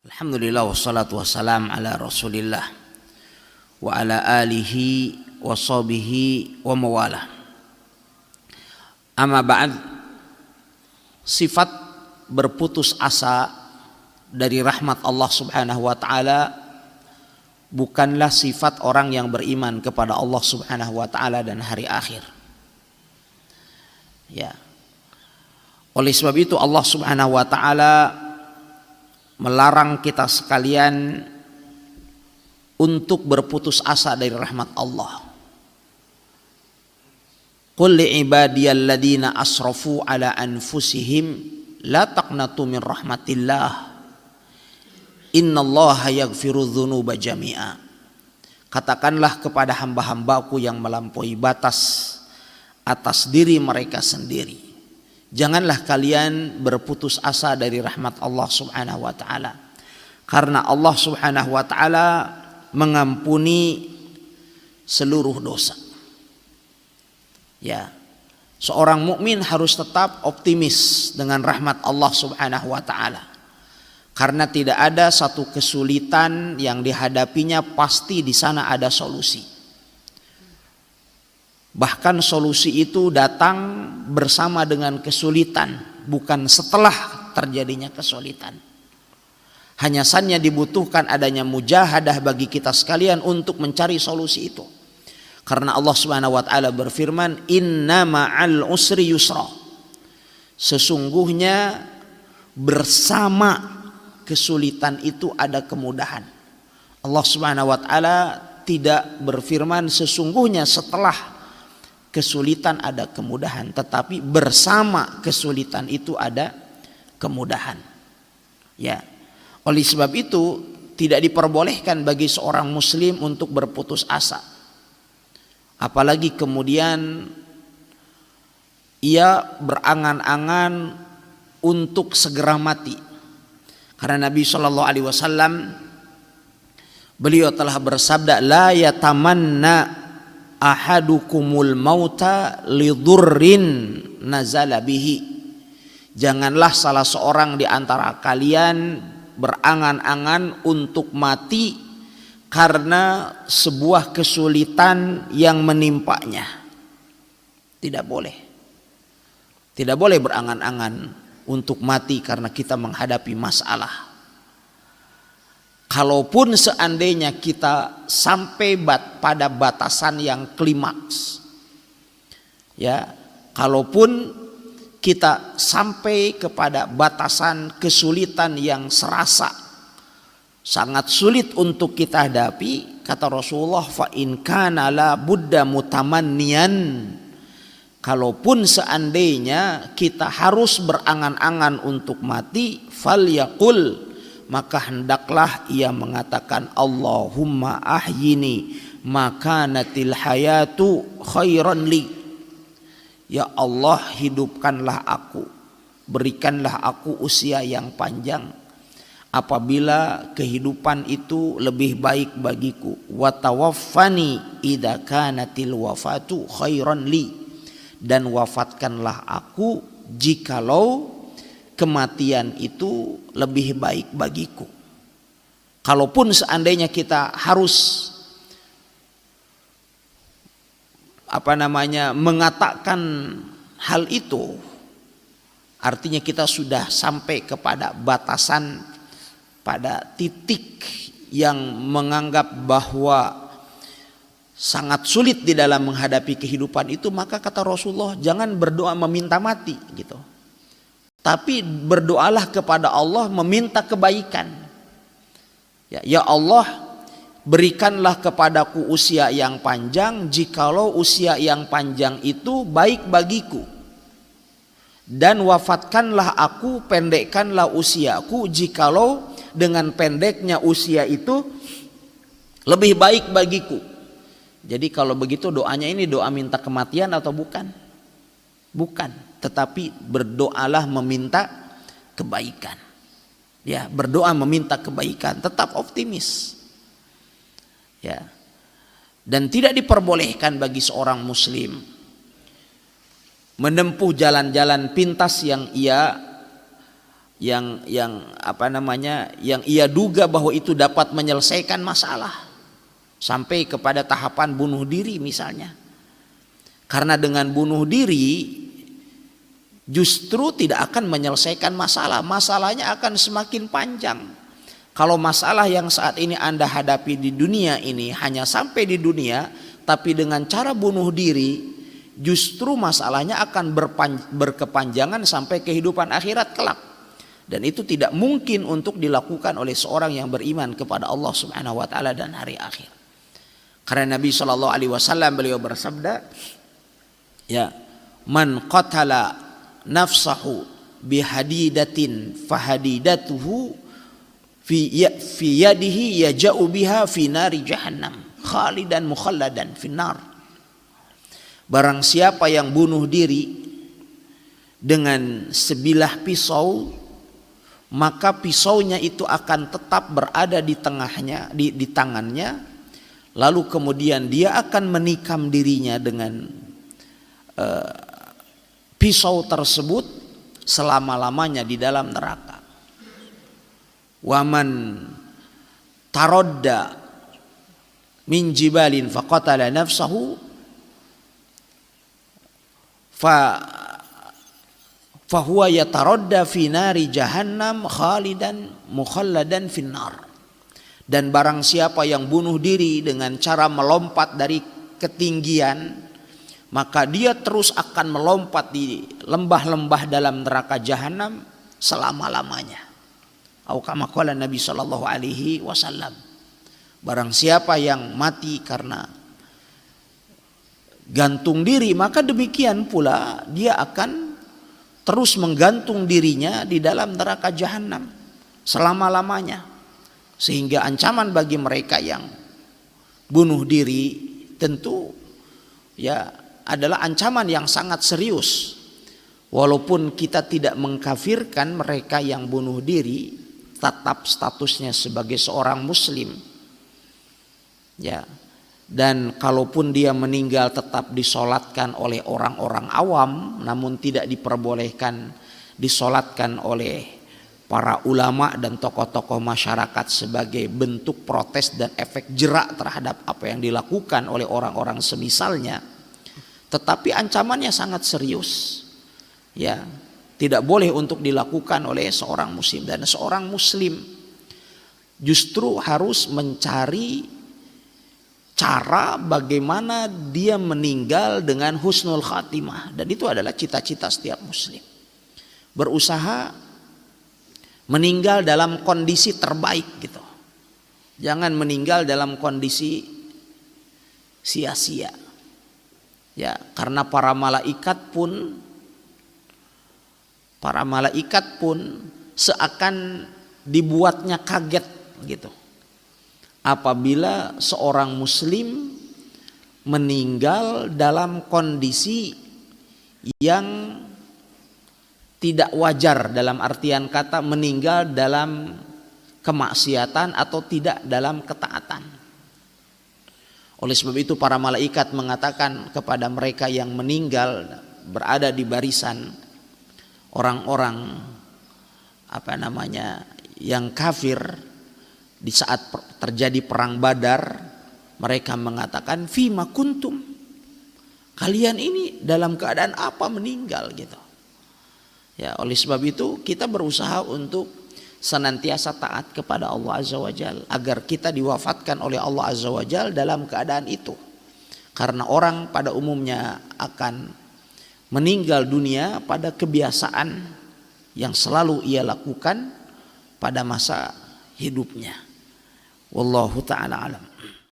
Alhamdulillah wassalatu wassalam ala rasulillah wa ala alihi wa sahbihi wa mawalah. Amma ba'd, sifat berputus asa dari rahmat Allah subhanahu wa ta'ala bukanlah sifat orang yang beriman kepada Allah subhanahu wa ta'ala dan hari akhir. Ya. Oleh sebab itu Allah subhanahu wa ta'ala melarang kita sekalian untuk berputus asa dari rahmat Allah. Qul li'ibadiyalladzina asrafu ala anfusihim la taqnatu min rahmatillah innallaha yaghfiru dzunuba jami'a. Katakanlah kepada hamba-hambaku yang melampaui batas atas diri mereka sendiri, janganlah kalian berputus asa dari rahmat Allah subhanahu wa ta'ala, karena Allah subhanahu wa ta'ala mengampuni seluruh dosa. Ya, seorang mukmin harus tetap optimis dengan rahmat Allah subhanahu wa ta'ala, karena tidak ada satu kesulitan yang dihadapinya pasti di sana ada solusi. Bahkan solusi itu datang bersama dengan kesulitan, bukan setelah terjadinya kesulitan. Hanya saja dibutuhkan adanya mujahadah bagi kita sekalian untuk mencari solusi itu. Karena Allah Subhanahu wa taala berfirman, "Inna ma'al usri yusra." Sesungguhnya bersama kesulitan itu ada kemudahan. Allah Subhanahu wa taala tidak berfirman sesungguhnya setelah kesulitan ada kemudahan, tetapi bersama kesulitan itu ada kemudahan. Ya, oleh sebab itu tidak diperbolehkan bagi seorang muslim untuk berputus asa, apalagi kemudian ia berangan-angan untuk segera mati. Karena Nabi Shallallahu Alaihi Wasallam beliau telah bersabda, la yatamanna ahadukumul mauta lidurrin nazala bihi. Janganlah salah seorang di antara kalian berangan-angan untuk mati karena sebuah kesulitan yang menimpanya. Tidak boleh. Tidak boleh berangan-angan untuk mati karena kita menghadapi masalah. Kalaupun seandainya kita sampai pada batasan yang klimaks, ya, kalaupun kita sampai kepada batasan kesulitan yang serasa sangat sulit untuk kita hadapi, kata Rasulullah, fa in kana la budda mutamanniyan, kalaupun seandainya kita harus berangan-angan untuk mati, falyaqul, maka hendaklah ia mengatakan, Allahumma ahyini makanatil hayatu khairan li. Ya Allah, hidupkanlah aku, berikanlah aku usia yang panjang apabila kehidupan itu lebih baik bagiku. Wa tawaffani idza kanatil wafatu khairan li, dan wafatkanlah aku jikalau kematian itu lebih baik bagiku. Kalaupun seandainya kita harus mengatakan hal itu, artinya kita sudah sampai kepada batasan, pada titik yang menganggap bahwa sangat sulit di dalam menghadapi kehidupan itu, maka kata Rasulullah, jangan berdoa meminta mati gitu, tapi berdoalah kepada Allah meminta kebaikan. Ya Allah, berikanlah kepadaku usia yang panjang jikalau usia yang panjang itu baik bagiku, dan wafatkanlah aku, pendekkanlah usiaku jikalau dengan pendeknya usia itu lebih baik bagiku. Jadi kalau begitu doanya ini doa minta kematian atau bukan? Bukan, tetapi berdoalah meminta kebaikan. Ya, berdoa meminta kebaikan, tetap optimis. Ya. Dan tidak diperbolehkan bagi seorang muslim menempuh jalan-jalan pintas yang ia yang ia duga bahwa itu dapat menyelesaikan masalah sampai kepada tahapan bunuh diri misalnya. Karena dengan bunuh diri justru tidak akan menyelesaikan masalah, masalahnya akan semakin panjang. Kalau masalah yang saat ini Anda hadapi di dunia ini hanya sampai di dunia, tapi dengan cara bunuh diri justru masalahnya akan berkepanjangan sampai kehidupan akhirat kelak. Dan itu tidak mungkin untuk dilakukan oleh seorang yang beriman kepada Allah Subhanahu wa taala dan hari akhir. Karena Nabi Shallallahu alaihi wasallam beliau bersabda, ya, man qatala nafsahu bihadidatin fahadidatuhu fi yadihi yaja'u biha fi nari jahannam khalidan mukhalladan finnar. Barang siapa yang bunuh diri dengan sebilah pisau, maka pisaunya itu akan tetap berada di tengahnya, di tangannya, lalu kemudian dia akan menikam dirinya dengan pisau tersebut selama-lamanya di dalam neraka. Waman tarodda min jibalin faqatala nafsahu fahuwa yatarodda fi nari jahannam khalidan mukhalladan finnar. Dan barang siapa yang bunuh diri dengan cara melompat dari ketinggian, maka dia terus akan melompat di lembah-lembah dalam neraka jahanam selama-lamanya. Atau kama qala Nabi sallallahu alaihi wasallam, barang siapa yang mati karena gantung diri, maka demikian pula dia akan terus menggantung dirinya di dalam neraka jahanam selama-lamanya. Sehingga ancaman bagi mereka yang bunuh diri tentu ya adalah ancaman yang sangat serius. Walaupun kita tidak mengkafirkan mereka yang bunuh diri, tetap statusnya sebagai seorang muslim. Ya. Dan kalaupun dia meninggal tetap disolatkan oleh orang-orang awam, namun tidak diperbolehkan disolatkan oleh para ulama dan tokoh-tokoh masyarakat sebagai bentuk protes dan efek jerak terhadap apa yang dilakukan oleh orang-orang semisalnya. Tetapi ancamannya sangat serius. Ya, tidak boleh untuk dilakukan oleh seorang muslim, dan seorang muslim justru harus mencari cara bagaimana dia meninggal dengan husnul khatimah, dan itu adalah cita-cita setiap muslim. Berusaha meninggal dalam kondisi terbaik gitu. Jangan meninggal dalam kondisi sia-sia. Ya, karena para malaikat pun seakan dibuatnya kaget gitu apabila seorang muslim meninggal dalam kondisi yang tidak wajar, dalam artian kata meninggal dalam kemaksiatan atau tidak dalam ketaatan. Oleh sebab itu para malaikat mengatakan kepada mereka yang meninggal berada di barisan orang-orang yang kafir di saat terjadi perang Badar, mereka mengatakan fima kuntum, kalian ini dalam keadaan apa meninggal gitu. Ya, oleh sebab itu kita berusaha untuk senantiasa taat kepada Allah Azza wa Jalla agar kita diwafatkan oleh Allah Azza wa Jalla dalam keadaan itu. Karena orang pada umumnya akan meninggal dunia pada kebiasaan yang selalu ia lakukan pada masa hidupnya. Wallahu ta'ala alam.